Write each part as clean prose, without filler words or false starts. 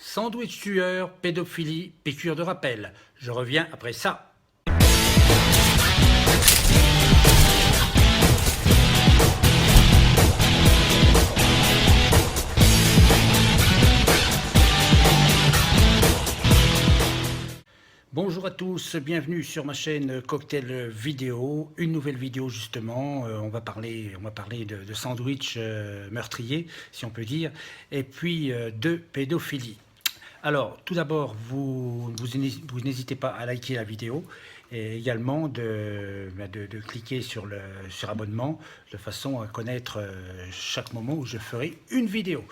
Sandwich tueur, pédophilie, piqûre de rappel. Je reviens après ça. Bonjour à tous, bienvenue sur ma chaîne Cocktail Vidéo, une nouvelle vidéo justement, on va parler de sandwich meurtrier, si on peut dire, et puis de pédophilie. Alors, tout d'abord, vous n'hésitez pas à liker la vidéo et également de cliquer sur abonnement de façon à connaître chaque moment où je ferai une vidéo.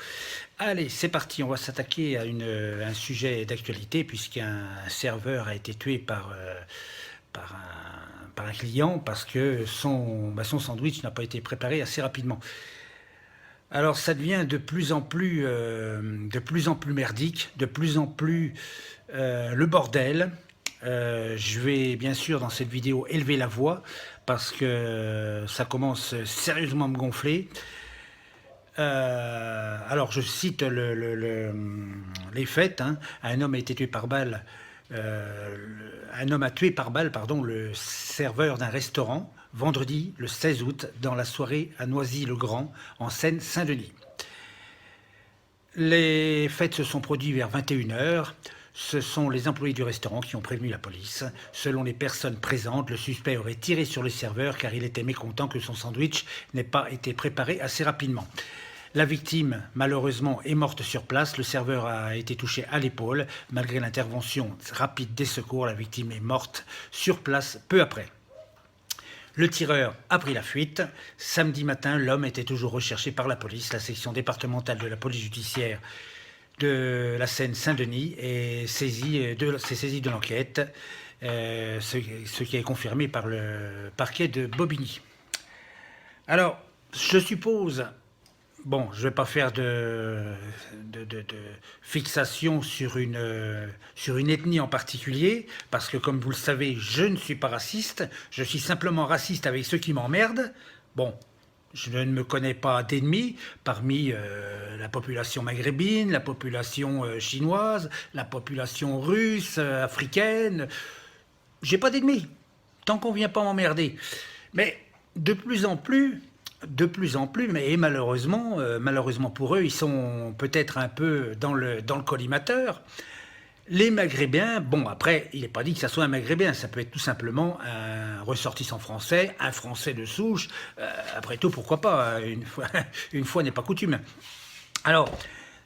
Allez, c'est parti, on va s'attaquer à un sujet d'actualité puisqu'un serveur a été tué par un client parce que son sandwich n'a pas été préparé assez rapidement. Alors ça devient de plus en plus merdique, de plus en plus le bordel. Je vais bien sûr dans cette vidéo élever la voix parce que ça commence sérieusement à me gonfler. Alors je cite les faits, hein. Un homme a été tué par balle. Un homme a tué par balle, le serveur d'un restaurant vendredi le 16 août dans la soirée à Noisy-le-Grand en Seine-Saint-Denis. Les faits se sont produits vers 21 h. Ce sont les employés du restaurant qui ont prévenu la police. Selon les personnes présentes, le suspect aurait tiré sur le serveur car il était mécontent que son sandwich n'ait pas été préparé assez rapidement. La victime, malheureusement, est morte sur place. Le serveur a été touché à l'épaule. Malgré l'intervention rapide des secours, la victime est morte sur place peu après. Le tireur a pris la fuite. Samedi matin, l'homme était toujours recherché par la police. La section départementale de la police judiciaire de la Seine-Saint-Denis est saisie de l'enquête, ce qui est confirmé par le parquet de Bobigny. Alors, je suppose... Bon, je ne vais pas faire de fixation sur une ethnie en particulier, parce que comme vous le savez, je ne suis pas raciste, je suis simplement raciste avec ceux qui m'emmerdent. Bon, je ne me connais pas d'ennemis parmi la population maghrébine, la population chinoise, la population russe, africaine. J'ai pas d'ennemis, tant qu'on ne vient pas m'emmerder. Mais de plus en plus, mais malheureusement pour eux, ils sont peut-être un peu dans le collimateur. Les Maghrébins, bon après, il n'est pas dit que ça soit un Maghrébin, ça peut être tout simplement un ressortissant français, un Français de souche. Après tout, pourquoi pas, une fois n'est pas coutume. Alors,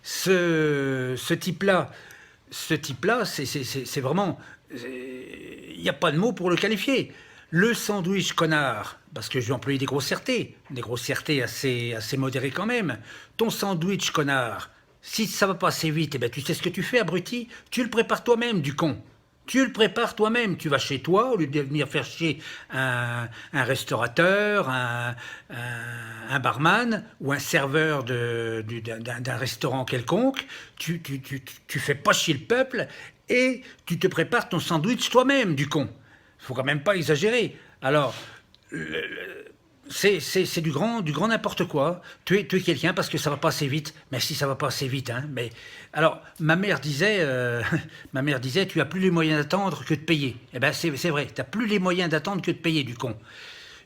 ce type-là, c'est vraiment... Il n'y a pas de mots pour le qualifier. Le sandwich connard, parce que je vais employer des grossièretés assez modérées quand même. Ton sandwich connard, si ça va pas assez vite, eh ben tu sais ce que tu fais, abruti, tu le prépares toi-même, du con. Tu le prépares toi-même, tu vas chez toi, au lieu de venir faire chier un restaurateur, un barman ou un serveur d'un restaurant quelconque, tu fais pas chier le peuple et tu te prépares ton sandwich toi-même, du con. Faut quand même pas exagérer. Alors, c'est du grand n'importe quoi. Tuer quelqu'un parce que ça va pas assez vite. Mais si ça va pas assez vite, hein. Mais alors, ma mère disait, tu as plus les moyens d'attendre que de payer. Eh ben c'est vrai, tu as plus les moyens d'attendre que de payer, du con.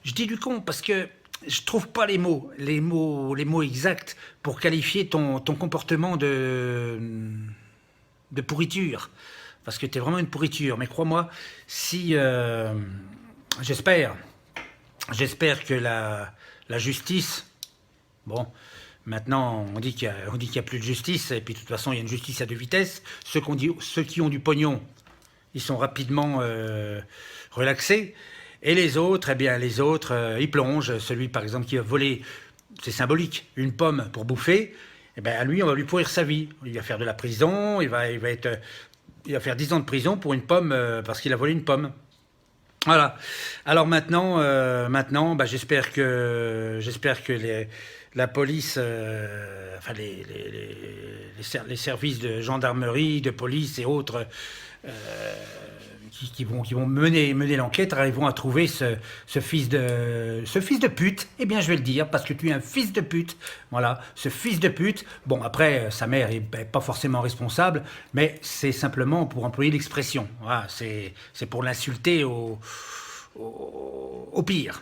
Je dis du con parce que je trouve pas les mots exacts pour qualifier ton comportement de pourriture. Parce que tu es vraiment une pourriture. Mais crois-moi, si... j'espère que la justice... Bon, maintenant, on dit qu'il n'y a plus de justice, et puis de toute façon, il y a une justice à deux vitesses. Ceux qui ont du pognon, ils sont rapidement relaxés. Et les autres, ils plongent. Celui, par exemple, qui va voler, c'est symbolique, une pomme pour bouffer, eh ben, à lui, on va lui pourrir sa vie. Il va faire de la prison, il va faire 10 ans de prison pour une pomme, parce qu'il a volé une pomme. Voilà. Alors maintenant, bah, j'espère que la police, enfin les services de gendarmerie, de police et autres, qui vont mener l'enquête, arriveront à trouver ce fils de pute. Eh bien, je vais le dire, parce que tu es un fils de pute. Voilà, ce fils de pute. Bon, après, sa mère est pas forcément responsable, mais c'est simplement pour employer l'expression. Voilà, c'est pour l'insulter au pire.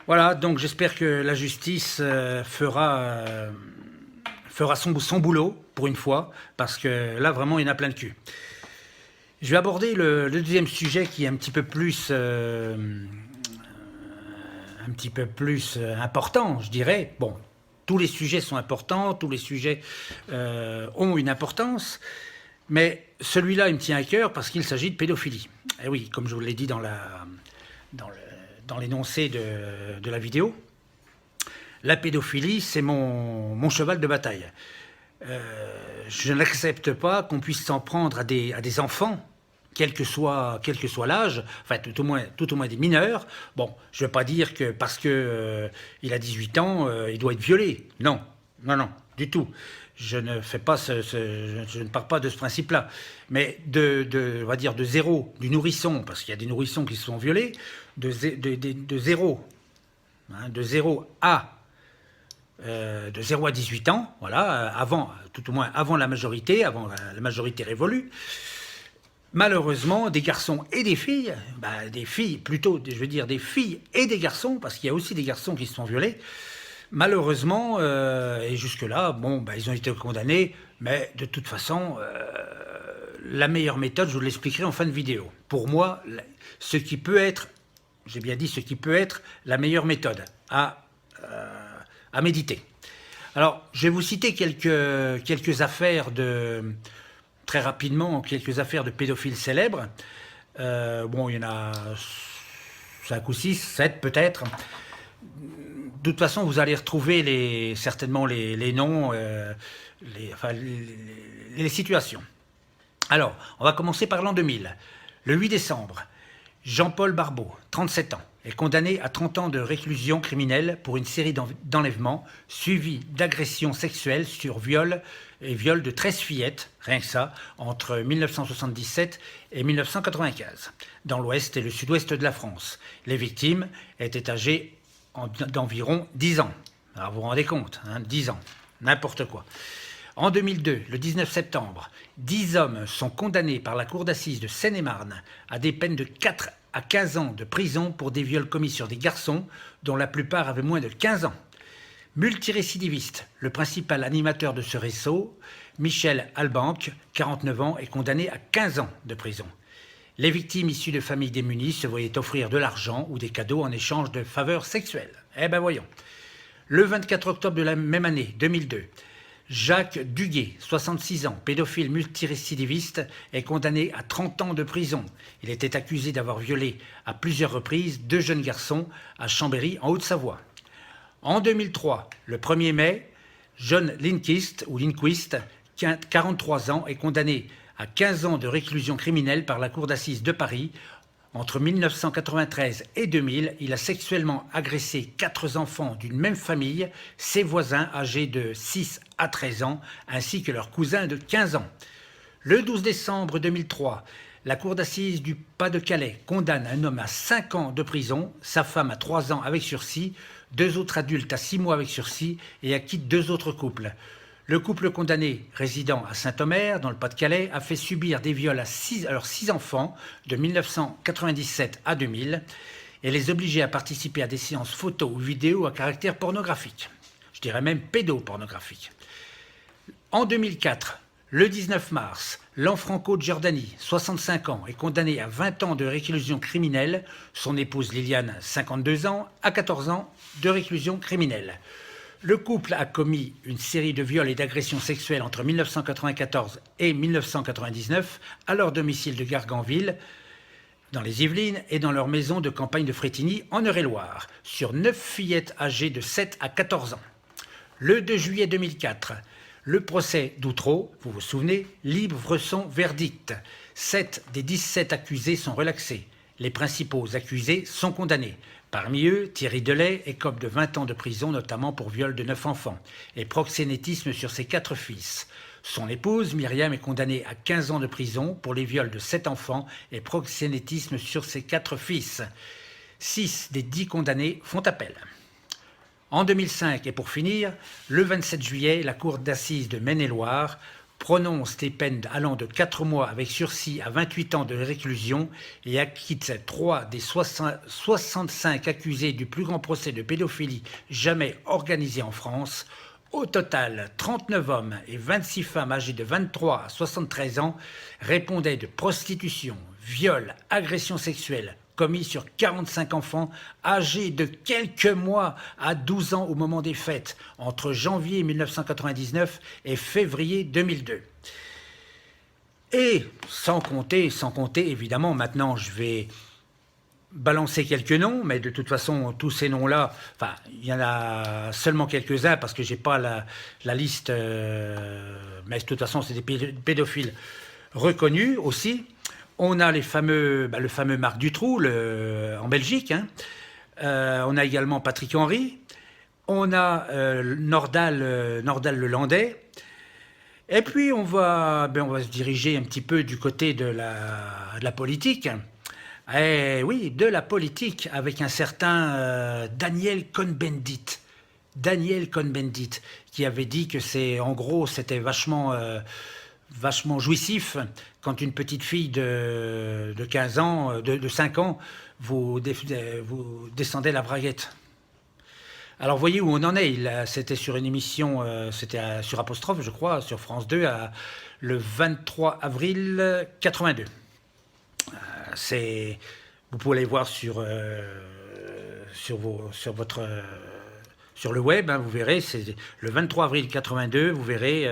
Voilà, donc j'espère que la justice fera son boulot, pour une fois, parce que là, vraiment, il y en a plein le cul. Je vais aborder le deuxième sujet qui est un petit peu plus important, je dirais. Bon, tous les sujets sont importants, tous les sujets ont une importance, mais celui-là, il me tient à cœur parce qu'il s'agit de pédophilie. Et oui, comme je vous l'ai dit dans l'énoncé de la vidéo, la pédophilie, c'est mon cheval de bataille. Je n'accepte pas qu'on puisse s'en prendre à des enfants, quel que soit l'âge, enfin tout au moins des mineurs. Bon, je ne veux pas dire que parce que il a 18 ans, il doit être violé. Non, du tout. Je ne pars pas de ce principe-là. Mais on va dire de zéro, du nourrisson, parce qu'il y a des nourrissons qui se sont violés, de zéro, hein, de 0 à 18 ans, voilà, tout au moins avant la majorité révolue. Malheureusement, des garçons et des filles, des filles plutôt, je veux dire des filles et des garçons, parce qu'il y a aussi des garçons qui se sont violés, malheureusement, et jusque-là, ils ont été condamnés, mais de toute façon, la meilleure méthode, je vous l'expliquerai en fin de vidéo. Pour moi, ce qui peut être la meilleure méthode à méditer. Alors, je vais vous citer quelques affaires très rapidement, quelques affaires de pédophiles célèbres. Il y en a 5 ou 6, 7 peut-être. De toute façon, vous allez retrouver certainement les noms, les situations. Alors, on va commencer par l'an 2000. Le 8 décembre, Jean-Paul Barbeau, 37 ans, est condamné à 30 ans de réclusion criminelle pour une série d'enlèvements suivis d'agressions sexuelles sur viol de 13 fillettes, rien que ça, entre 1977 et 1995, dans l'ouest et le sud-ouest de la France. Les victimes étaient âgées d'environ 10 ans. Alors vous vous rendez compte, 10 ans, n'importe quoi. En 2002, le 19 septembre, 10 hommes sont condamnés par la cour d'assises de Seine-et-Marne à des peines de 4 à 15 ans de prison pour des viols commis sur des garçons dont la plupart avaient moins de 15 ans. Multirécidiviste, le principal animateur de ce réseau, Michel Albanque, 49 ans, est condamné à 15 ans de prison. Les victimes issues de familles démunies se voyaient offrir de l'argent ou des cadeaux en échange de faveurs sexuelles. Eh ben voyons. Le 24 octobre de la même année, 2002, Jacques Duguet, 66 ans, pédophile multirécidiviste, est condamné à 30 ans de prison. Il était accusé d'avoir violé à plusieurs reprises 2 jeunes garçons à Chambéry, en Haute-Savoie. En 2003, le 1er mai, John Lindquist, 43 ans, est condamné à 15 ans de réclusion criminelle par la cour d'assises de Paris. Entre 1993 et 2000, il a sexuellement agressé 4 enfants d'une même famille, ses voisins âgés de 6 à 13 ans, ainsi que leurs cousins de 15 ans. Le 12 décembre 2003, la cour d'assises du Pas-de-Calais condamne un homme à 5 ans de prison, sa femme à 3 ans avec sursis, 2 autres adultes à 6 mois avec sursis et acquitte 2 autres couples. Le couple condamné, résidant à Saint-Omer, dans le Pas-de-Calais, a fait subir des viols à leurs 6 enfants de 1997 à 2000 et les obligeait à participer à des séances photos ou vidéos à caractère pornographique. Je dirais même pédopornographique. En 2004, le 19 mars, Lanfranco Giordani, 65 ans, est condamné à 20 ans de réclusion criminelle. Son épouse Liliane, 52 ans, à 14 ans de réclusion criminelle. Le couple a commis une série de viols et d'agressions sexuelles entre 1994 et 1999 à leur domicile de Garganville, dans les Yvelines, et dans leur maison de campagne de Frétigny, en Eure-et-Loire, sur 9 fillettes âgées de 7 à 14 ans. Le 2 juillet 2004, le procès d'Outreau, vous vous souvenez, livre son verdict. 7 des 17 accusés sont relaxés. Les principaux accusés sont condamnés. Parmi eux, Thierry Delay écope de 20 ans de prison, notamment pour viol de 9 enfants et proxénétisme sur ses 4 fils. Son épouse, Myriam, est condamnée à 15 ans de prison pour les viols de 7 enfants et proxénétisme sur ses 4 fils. 6 des 10 condamnés font appel. En 2005, et pour finir, le 27 juillet, la Cour d'assises de Maine-et-Loire prononce des peines allant de 4 mois avec sursis à 28 ans de réclusion et acquitte 3 des 65 accusés du plus grand procès de pédophilie jamais organisé en France. Au total, 39 hommes et 26 femmes âgées de 23 à 73 ans répondaient de prostitution, viol, agression sexuelle commis sur 45 enfants âgés de quelques mois à 12 ans au moment des fêtes, entre janvier 1999 et février 2002. Et sans compter, évidemment, maintenant je vais balancer quelques noms, mais de toute façon, tous ces noms-là, enfin, il y en a seulement quelques-uns parce que j'ai pas la liste, mais de toute façon, c'est des pédophiles reconnus aussi. On a le fameux Marc Dutroux en Belgique. Hein. On a également Patrick Henry. On a Nordal le Landais. Et puis on va se diriger un petit peu du côté de la politique. Eh oui, de la politique avec un certain Daniel Cohn-Bendit. Daniel Cohn-Bendit, qui avait dit que c'était vachement jouissif quand une petite fille de 15 ans, de 5 ans, vous descendez la braguette. Alors, voyez où on en est. C'était sur une émission, c'était sur Apostrophe, je crois, sur France 2, le 23 avril 82. Vous pouvez aller voir sur le web, hein, vous verrez, c'est le 23 avril 82, vous verrez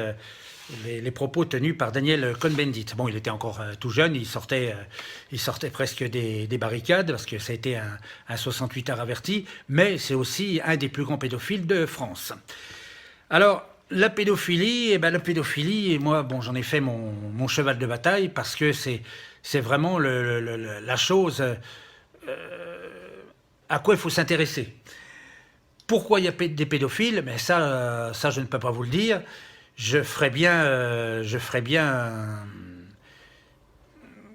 les propos tenus par Daniel Cohn-Bendit. Bon, il était encore tout jeune, il sortait presque des barricades, parce que ça a été un 68 heures averti, mais c'est aussi un des plus grands pédophiles de France. Alors, la pédophilie, moi, j'en ai fait mon cheval de bataille, parce que c'est vraiment la chose à quoi il faut s'intéresser. Pourquoi il y a des pédophiles? Mais ça, je ne peux pas vous le dire. Je ferais bien,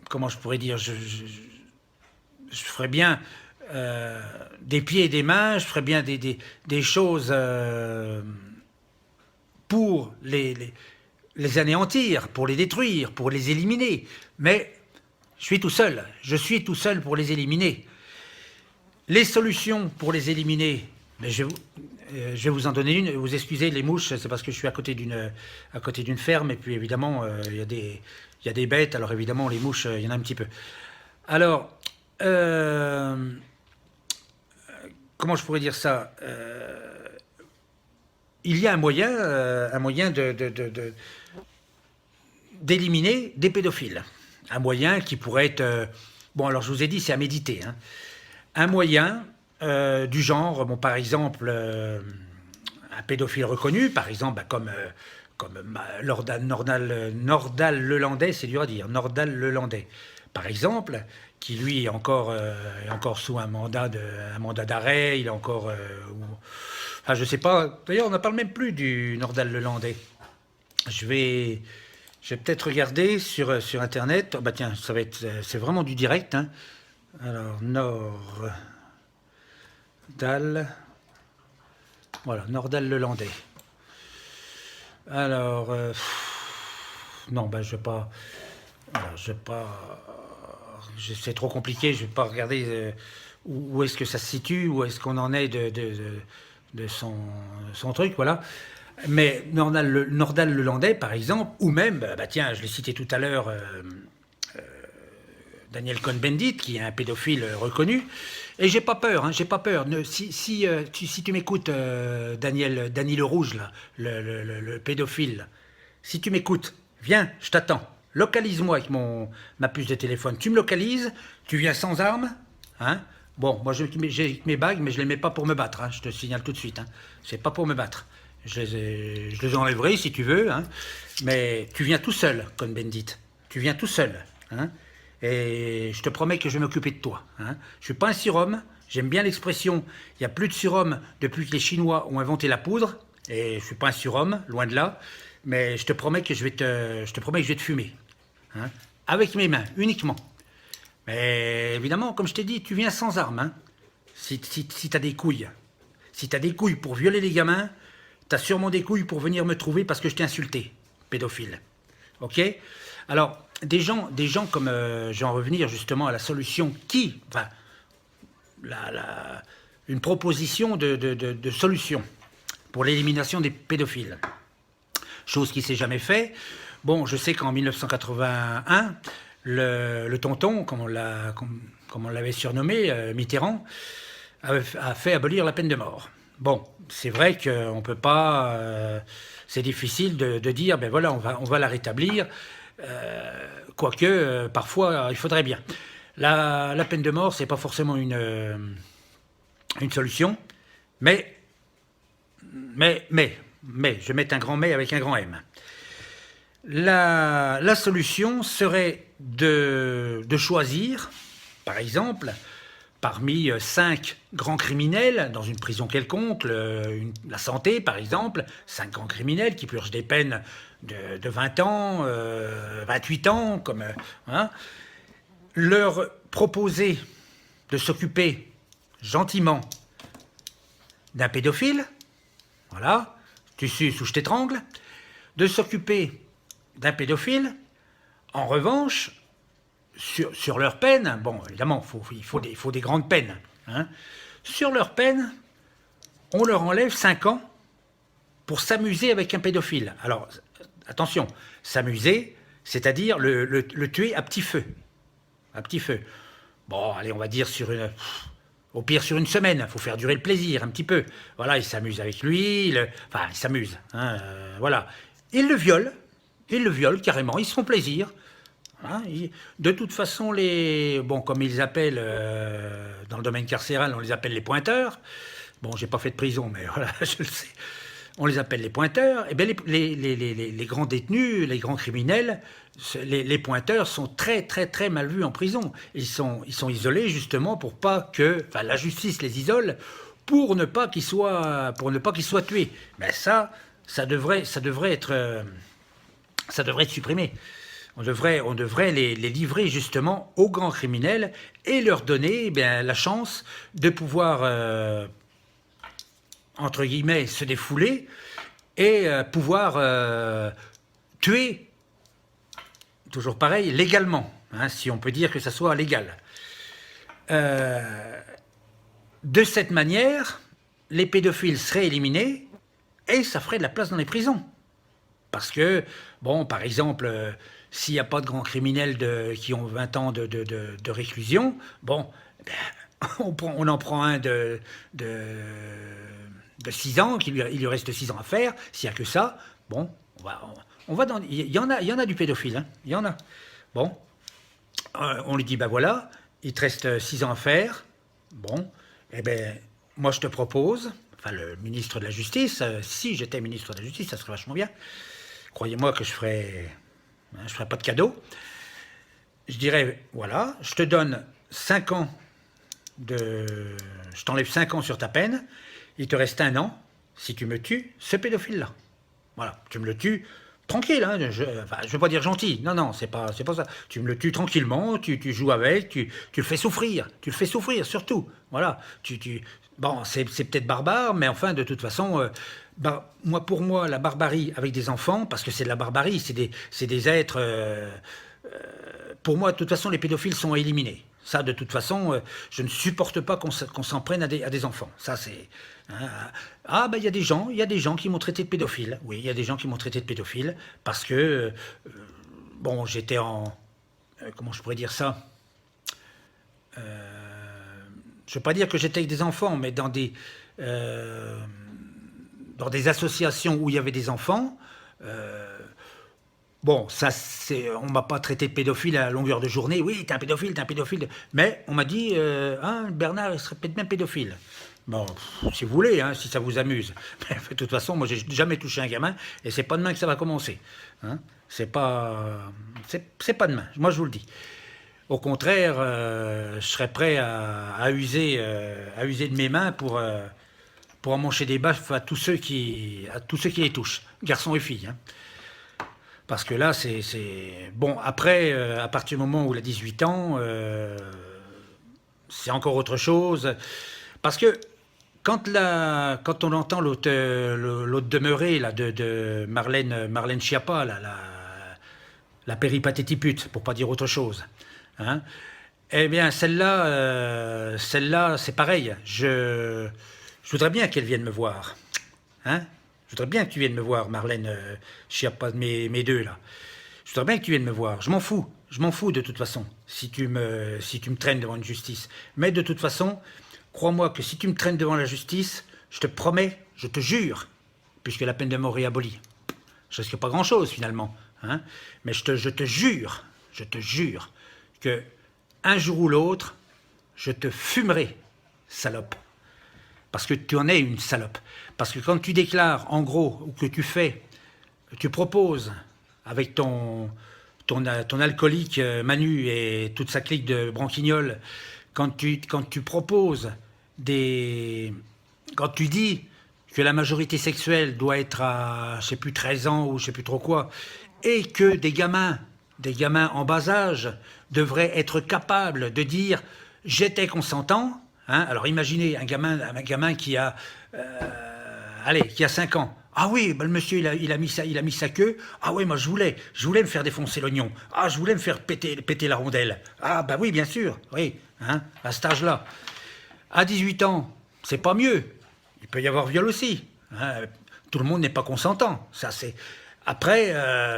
comment je pourrais dire, je ferais bien des pieds et des mains, je ferais bien des choses pour les anéantir, pour les détruire, pour les éliminer. Mais je suis tout seul pour les éliminer. Les solutions pour les éliminer, mais je vais vous en donner une. Vous excusez les mouches, c'est parce que je suis à côté d'une ferme, et puis évidemment, il y a des bêtes, alors évidemment, les mouches, il y en a un petit peu. Alors, comment je pourrais dire ça? Il y a un moyen d'éliminer des pédophiles. Un moyen qui pourrait être... alors je vous ai dit, c'est à méditer. Hein. Un moyen... du genre, par exemple, un pédophile reconnu, par exemple, comme Nordal le Landais, c'est dur à dire, Nordal le Landais, par exemple, qui lui est encore sous un mandat d'arrêt, il est encore... je sais pas, d'ailleurs on ne parle même plus du Nordal le Landais. Je vais peut-être regarder sur Internet, tiens, c'est vraiment du direct, hein. Alors, Nordal le Landais. Alors, non, je vais pas. C'est trop compliqué. Je vais pas regarder où est-ce que ça se situe, où est-ce qu'on en est de son truc, voilà. Mais Nordal le Landais, par exemple, ou même, tiens, je l'ai cité tout à l'heure, Daniel Cohn-Bendit, qui est un pédophile reconnu. Et j'ai pas peur. Si tu m'écoutes, Daniel le Rouge, là, le pédophile, là, si tu m'écoutes, viens, je t'attends. Localise-moi avec ma puce de téléphone. Tu me localises, tu viens sans armes, hein. Bon, moi j'ai mes bagues, mais je les mets pas pour me battre, hein, je te signale tout de suite. Hein. C'est pas pour me battre. Je les enlèverai si tu veux, hein. Mais tu viens tout seul, Cohn-Bendit. Tu viens tout seul, hein. Et je te promets que je vais m'occuper de toi. Hein. Je ne suis pas un surhomme, j'aime bien l'expression « il n'y a plus de surhomme depuis que les Chinois ont inventé la poudre », et je ne suis pas un surhomme, loin de là, mais je te promets que je te promets que je vais te fumer. Hein, avec mes mains, uniquement. Mais évidemment, comme je t'ai dit, tu viens sans armes. Hein, si t'as des couilles. Si t'as des couilles pour violer les gamins, t'as sûrement des couilles pour venir me trouver parce que je t'ai insulté, pédophile. Ok? Alors, des gens comme... je vais en revenir justement à la solution qui... Enfin, une proposition de solution pour l'élimination des pédophiles. Chose qui ne s'est jamais fait. Bon, je sais qu'en 1981, le tonton, comme on l'avait surnommé, Mitterrand, a fait abolir la peine de mort. Bon, c'est vrai qu'on ne peut pas... c'est difficile de dire, ben voilà, on va la rétablir, quoique, parfois, il faudrait bien. La peine de mort, c'est pas forcément une solution, mais, je vais mettre un grand mais avec un grand M. La solution serait de choisir, par exemple, parmi 5 grands criminels dans une prison quelconque, la santé par exemple, 5 grands criminels qui purgent des peines de 20 ans, 28 ans, comme... hein, leur proposer de s'occuper gentiment d'un pédophile, voilà, tu suces ou je t'étrangle, de s'occuper d'un pédophile, en revanche, sur leur peine, bon, évidemment, il faut des grandes peines, hein, sur leur peine, on leur enlève 5 ans pour s'amuser avec un pédophile. Alors, attention, s'amuser, c'est-à-dire le tuer à petit feu. À petit feu. Bon, allez, on va dire au pire sur une semaine, il faut faire durer le plaisir un petit peu. Voilà, il s'amuse avec lui, enfin, il s'amuse, hein, voilà. Il le viole carrément, ils se font plaisir. Hein, de toute façon, bon, comme ils appellent, dans le domaine carcéral, on les appelle les pointeurs. Bon, j'ai pas fait de prison, mais voilà, je le sais. On les appelle les pointeurs. Et bien, les grands détenus, les grands criminels, les pointeurs sont très, très, très mal vus en prison. Ils sont isolés justement pour pas que... Enfin, la justice les isole pour ne pas qu'ils soient tués. Mais ça devrait être supprimé. On devrait les livrer justement aux grands criminels et leur donner la chance de pouvoir... entre guillemets, se défouler et pouvoir tuer, toujours pareil, légalement, hein, si on peut dire que ça soit légal. De cette manière, les pédophiles seraient éliminés et ça ferait de la place dans les prisons. Parce que, bon, par exemple, s'il n'y a pas de grands criminels qui ont 20 ans de réclusion, bon, on en prend un de 6 ans, il lui reste 6 ans à faire, s'il n'y a que ça, bon, il y en a du pédophile, hein, il y en a. Bon, on lui dit, ben voilà, il te reste 6 ans à faire, bon, eh ben, moi je te propose, enfin le ministre de la Justice, si j'étais ministre de la Justice, ça serait vachement bien, croyez-moi que je ferais pas de cadeau, je dirais, voilà, je te donne 5 ans je t'enlève 5 ans sur ta peine, il te reste 1 an, si tu me tues, ce pédophile-là. Voilà, tu me le tues tranquille, hein, je veux pas dire gentil, non, c'est pas ça. Tu me le tues tranquillement, tu joues avec, tu le fais souffrir, surtout. Voilà, bon, c'est peut-être barbare, mais enfin, de toute façon, pour moi, la barbarie avec des enfants, parce que c'est de la barbarie, c'est des êtres... pour moi, de toute façon, les pédophiles sont éliminés. Ça, de toute façon, je ne supporte pas qu'on s'en prenne à des enfants. Ça, c'est... Hein, il y a des gens qui m'ont traité de pédophile. Oui, il y a des gens qui m'ont traité de pédophile parce que, bon, j'étais comment je pourrais dire ça? Je ne veux pas dire que j'étais avec des enfants, mais dans des associations où il y avait des enfants... Bon, ça, on m'a pas traité de pédophile à longueur de journée. Oui, t'es un pédophile. Mais on m'a dit, Bernard, il serait peut-être même pédophile. Bon, si vous voulez, hein, si ça vous amuse. Mais de toute façon, moi, j'ai jamais touché un gamin, et c'est pas demain que ça va commencer. Hein. C'est pas demain. Moi, je vous le dis. Au contraire, je serais prêt à user de mes mains pour emmancher des baffes à tous ceux qui les touchent, garçons et filles. Hein. Parce que là, bon, après, à partir du moment où il a 18 ans, c'est encore autre chose. Parce que quand on entend l'autre demeuré là, de Marlène Schiappa, là, la péripatétipute, pour pas dire autre chose, hein, eh bien, celle-là, c'est pareil. Je voudrais bien qu'elle vienne me voir. Hein. Je voudrais bien que tu viennes me voir, Marlène Schiappa, mes deux, là. Je voudrais bien que tu viennes me voir. Je m'en fous. Je m'en fous de toute façon, si tu me traînes devant une justice. Mais de toute façon, crois-moi que si tu me traînes devant la justice, je te promets, je te jure, puisque la peine de mort est abolie. Je risque pas grand-chose, finalement. Hein, mais je te jure que un jour ou l'autre, je te fumerai, salope. Parce que tu en es une salope. Parce que quand tu déclares, en gros, ou que tu proposes, avec ton alcoolique Manu et toute sa clique de branquignoles, quand tu proposes quand tu dis que la majorité sexuelle doit être à, je sais plus, 13 ans ou je sais plus trop quoi, et que des gamins en bas âge devraient être capables de dire « j'étais consentant », hein, alors imaginez un gamin qui a, qui a 5 ans. Ah oui, bah le monsieur il a mis sa queue. Ah oui, moi je voulais me faire défoncer l'oignon. Ah, je voulais me faire péter la rondelle. Ah bah oui, bien sûr, oui, hein, à cet âge-là. À 18 ans, c'est pas mieux. Il peut y avoir viol aussi. Hein. Tout le monde n'est pas consentant. Ça c'est. Après,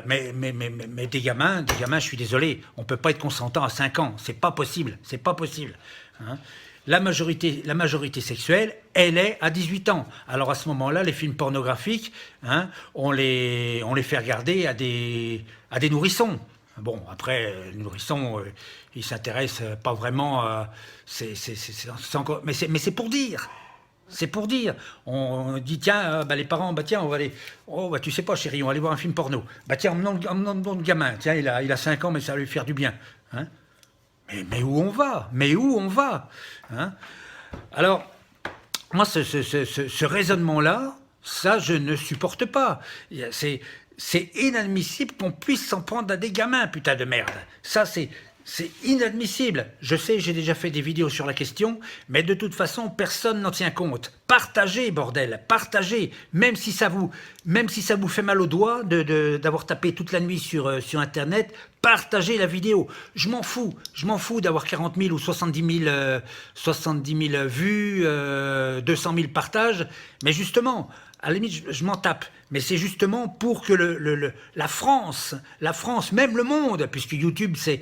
mais des gamins, je suis désolé, on peut pas être consentant à 5 ans. C'est pas possible. C'est pas possible. Hein. La majorité sexuelle, elle est à 18 ans. Alors à ce moment-là, les films pornographiques, hein, on les fait regarder à des nourrissons. Bon, après, les nourrissons, ils s'intéressent pas vraiment à... mais c'est pour dire. C'est pour dire. On dit, tiens, les parents, tiens, on va aller... Oh, tu sais pas, chérie, on va aller voir un film porno. Tiens, emmenons le gamin. Tiens, il a 5 ans, mais ça va lui faire du bien. Hein. Mais où on va? Mais où on va? Hein. Alors, moi, ce raisonnement-là, ça, je ne supporte pas. C'est inadmissible qu'on puisse s'en prendre à des gamins, putain de merde. Ça, c'est inadmissible. Je sais, j'ai déjà fait des vidéos sur la question, mais de toute façon, personne n'en tient compte. Partagez, bordel, partagez. Même si ça vous fait mal aux doigts d'avoir tapé toute la nuit sur Internet, partagez la vidéo. Je m'en fous d'avoir 40 000 ou 70 000 vues, 200 000 partages, mais justement, à la limite, je m'en tape. Mais c'est justement pour que la France, même le monde, puisque YouTube, c'est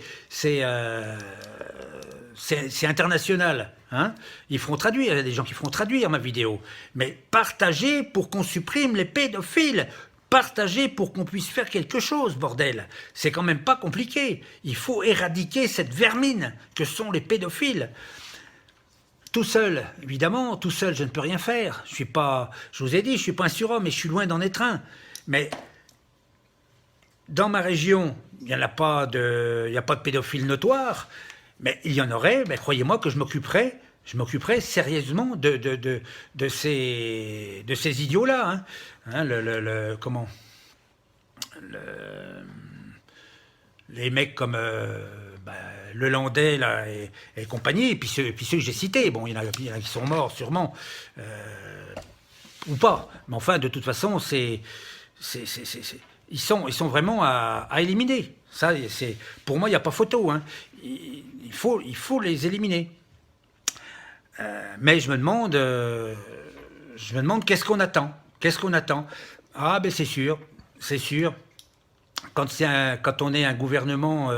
international. Hein, ils feront traduire, il y a des gens qui feront traduire ma vidéo. Mais partagez pour qu'on supprime les pédophiles. Partagez pour qu'on puisse faire quelque chose, bordel. C'est quand même pas compliqué. Il faut éradiquer cette vermine que sont les pédophiles. Tout seul, évidemment, tout seul, je ne peux rien faire. Je vous ai dit, je ne suis pas un surhomme et je suis loin d'en être un. Mais dans ma région, il n'y a pas de pédophiles notoires, mais il y en aurait, mais croyez-moi que je m'occuperai sérieusement de ces idiots-là. Hein. Comment les mecs comme le Landais là, et compagnie, et puis ceux que j'ai cités. Bon, il y en a qui sont morts sûrement, ou pas. Mais enfin, de toute façon, ils sont vraiment à éliminer. Ça, pour moi, il n'y a pas photo. Hein. Il faut les éliminer. Mais je me demande qu'est-ce qu'on attend. Qu'est-ce qu'on attend? Ah ben c'est sûr. Quand on est un gouvernement,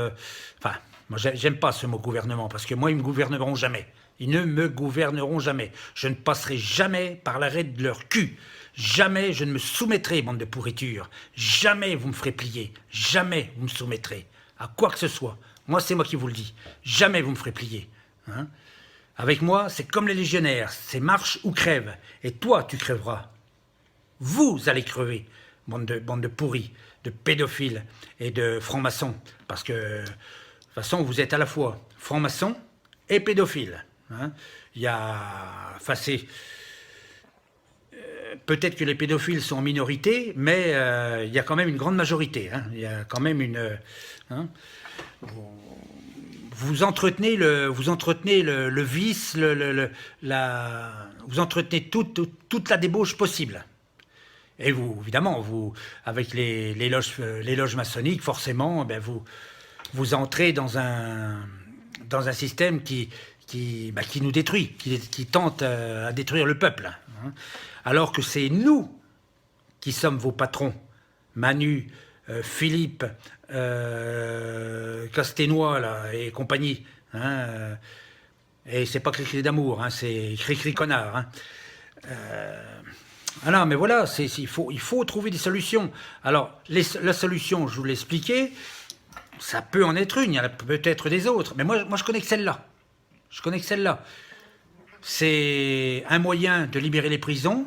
moi j'aime pas ce mot gouvernement, parce que moi ils me gouverneront jamais. Ils ne me gouverneront jamais. Je ne passerai jamais par l'arrêt de leur cul. Jamais je ne me soumettrai, bande de pourriture. Jamais vous me ferez plier. Jamais vous me soumettrez à quoi que ce soit. Moi c'est moi qui vous le dis. Jamais vous me ferez plier. Hein. Avec moi c'est comme les légionnaires, c'est marche ou crève. Et toi tu crèveras. Vous allez crever, bande de pourris, de pédophiles et de francs-maçons. Parce que, de toute façon, vous êtes à la fois francs-maçons et pédophiles. Hein. Il y a... peut-être que les pédophiles sont en minorité, mais il y a quand même une grande majorité. Hein. Il y a quand même une... hein. Vous entretenez le vice, vous entretenez toute la débauche possible. Et vous, évidemment, avec les loges maçonniques, forcément, ben vous entrez dans un système qui nous détruit, qui tente à détruire le peuple. Hein. Alors que c'est nous qui sommes vos patrons. Manu, Philippe, Casténois là, et compagnie. Hein, et c'est pas Cricri d'amour, hein, c'est Cricri connard. Hein. Alors, mais voilà, il faut trouver des solutions. Alors, la solution, je vous l'ai expliqué, ça peut en être une, il y en a peut-être des autres, mais moi je connais que celle-là. Je connais que celle-là. C'est un moyen de libérer les prisons,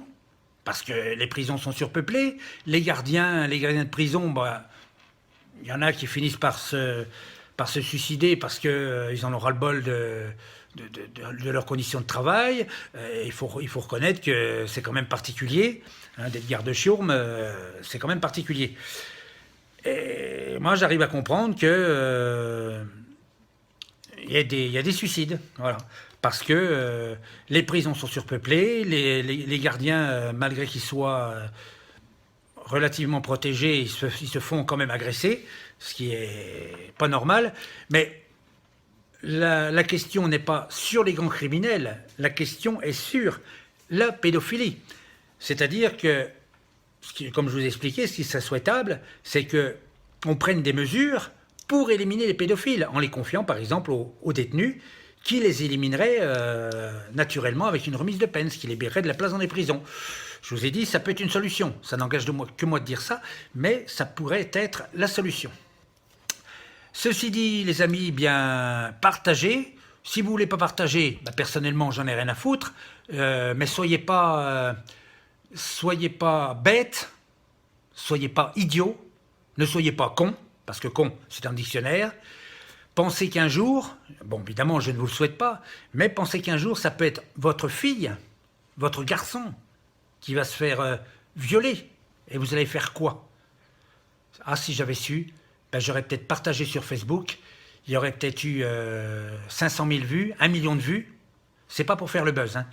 parce que les prisons sont surpeuplées. Les gardiens de prison, bah, il y en a qui finissent par se suicider parce qu'ils en ont ras-le-bol de leurs conditions de travail. Il faut reconnaître que c'est quand même particulier. Hein, d'être garde-chiourme, c'est quand même particulier. Et moi, j'arrive à comprendre que il y a des suicides, voilà. Parce que les prisons sont surpeuplées, les gardiens, malgré qu'ils soient relativement protégés, ils se font quand même agresser, ce qui est pas normal. Mais la question n'est pas sur les grands criminels, la question est sur la pédophilie. C'est-à-dire que, comme je vous ai expliqué, ce qui serait souhaitable, c'est qu'on prenne des mesures pour éliminer les pédophiles, en les confiant par exemple aux détenus, qui les éliminerait naturellement avec une remise de peine, ce qui libérerait de la place dans les prisons. Je vous ai dit, ça peut être une solution. Ça n'engage que moi de dire ça, mais ça pourrait être la solution. Ceci dit, les amis, bien partagez. Si vous ne voulez pas partager, bah, personnellement, j'en ai rien à foutre. Mais soyez pas bêtes, soyez pas idiots, ne soyez pas cons, parce que con, c'est un dictionnaire. Pensez qu'un jour, bon évidemment je ne vous le souhaite pas, mais pensez qu'un jour ça peut être votre fille, votre garçon, qui va se faire violer. Et vous allez faire quoi? Ah, si j'avais su, ben, j'aurais peut-être partagé sur Facebook, il y aurait peut-être eu 500 000 vues, 1 million de vues. C'est pas pour faire le buzz, hein.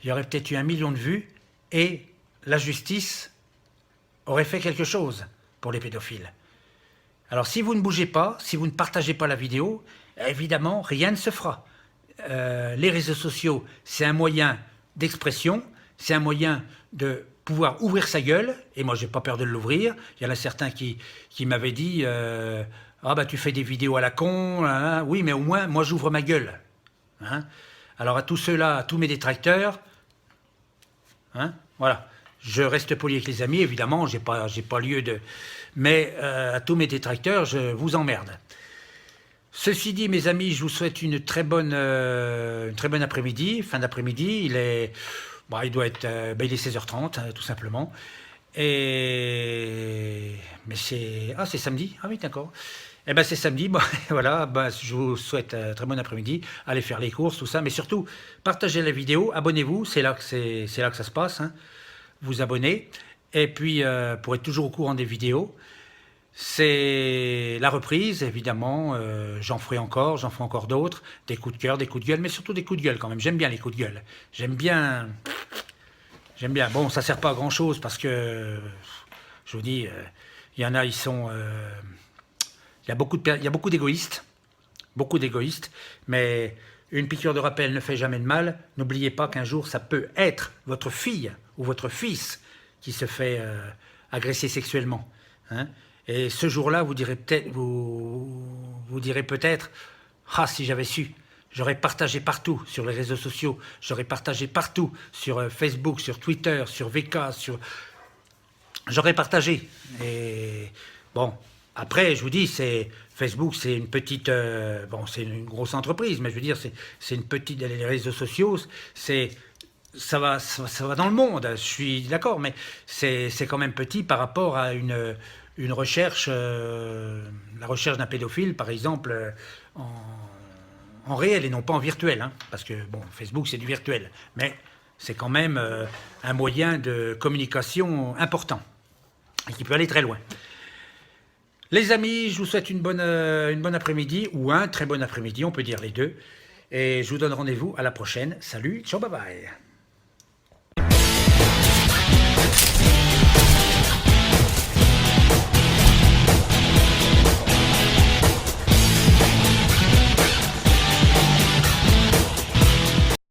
Il y aurait peut-être eu 1 million de vues et la justice aurait fait quelque chose pour les pédophiles. Alors si vous ne bougez pas, si vous ne partagez pas la vidéo, évidemment, rien ne se fera. Les réseaux sociaux, c'est un moyen d'expression, c'est un moyen de pouvoir ouvrir sa gueule, et moi, j'ai pas peur de l'ouvrir. Il y en a certains qui m'avaient dit ah bah tu fais des vidéos à la con, hein. Oui, mais au moins, moi, j'ouvre ma gueule. Hein. Alors à tous ceux-là, à tous mes détracteurs, hein, voilà. Je reste poli avec les amis, évidemment, j'ai pas lieu de... Mais à tous mes détracteurs, je vous emmerde. Ceci dit, mes amis, je vous souhaite une très bonne après-midi, fin d'après-midi. Il doit être, il est 16h30, hein, tout simplement. Mais c'est samedi. Ah oui, d'accord. Eh ben c'est samedi. Bon, voilà. Ben, je vous souhaite un très bon après-midi. Allez faire les courses, tout ça. Mais surtout, partagez la vidéo, abonnez-vous. C'est là que ça se passe. Hein. Vous abonnez. Et puis, pour être toujours au courant des vidéos, c'est la reprise, évidemment. J'en ferai encore d'autres. Des coups de cœur, des coups de gueule, mais surtout des coups de gueule quand même. J'aime bien les coups de gueule. J'aime bien. Bon, ça ne sert pas à grand-chose parce que, je vous dis, il y en a, ils sont... il y a beaucoup d'égoïstes. Beaucoup d'égoïstes. Mais une piqûre de rappel ne fait jamais de mal. N'oubliez pas qu'un jour, ça peut être votre fille ou votre fils qui se fait agresser sexuellement. Hein. Et ce jour-là, vous direz peut-être, ah, si j'avais su, j'aurais partagé partout sur les réseaux sociaux, j'aurais partagé partout sur Facebook, sur Twitter, sur VK, j'aurais partagé. Et bon, après, je vous dis, Facebook, c'est une petite, c'est une grosse entreprise, mais je veux dire, c'est une petite, les réseaux sociaux, ça va dans le monde, je suis d'accord, mais c'est quand même petit par rapport à une recherche, la recherche d'un pédophile, par exemple, en réel et non pas en virtuel, hein, parce que bon, Facebook c'est du virtuel, mais C'est quand même un moyen de communication important et qui peut aller très loin. Les amis, je vous souhaite une bonne après-midi ou un très bon après-midi, on peut dire les deux. Et je vous donne rendez-vous à la prochaine. Salut, ciao, bye bye.